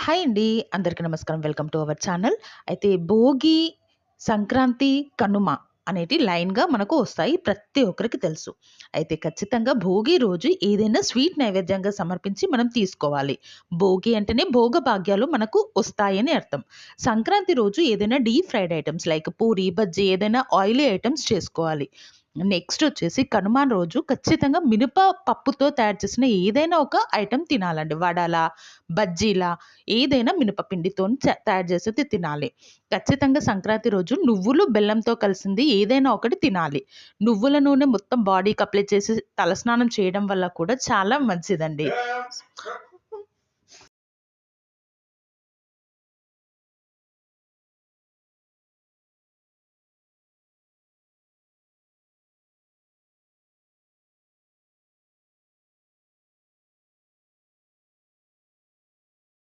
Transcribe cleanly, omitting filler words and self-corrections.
Hi అండి. అందరికీ నమస్కారం. Welcome to our channel. అయితే భోగి, సంక్రాంతి, కనుమ అనేటి లైన్‌గా మనకు వస్తాయి. ప్రతి ఒక్కరికి తెలుసు. అయితే ఖచ్చితంగా భోగి రోజు ఏదైనా స్వీట్ నైవేద్యంగా సమర్పించి మనం తీసుకోవాలి. భోగి అంటేనే భోగభాగ్యాలు మనకు వస్తాయని అర్థం. సంక్రాంతి రోజు ఏదైనా deep fried items like puri, bajji ఏదైనా ఆయిలీ ఐటెమ్స్ చేసుకోవాలి. నెక్స్ట్ వచ్చేసి కనుమ రోజు ఖచ్చితంగా మినప పప్పుతో తయారు చేసిన ఏదైనా ఒక ఐటెమ్ తినాలండి. వడలా, బజ్జీలా ఏదైనా మినపపిండితోని తయారు చేసేది తినాలి. ఖచ్చితంగా సంక్రాంతి రోజు నువ్వులు, బెల్లంతో కలిసింది ఏదైనా ఒకటి తినాలి. నువ్వుల నూనె మొత్తం బాడీకి అప్లై చేసి తలస్నానం చేయడం వల్ల కూడా చాలా మంచిదండి.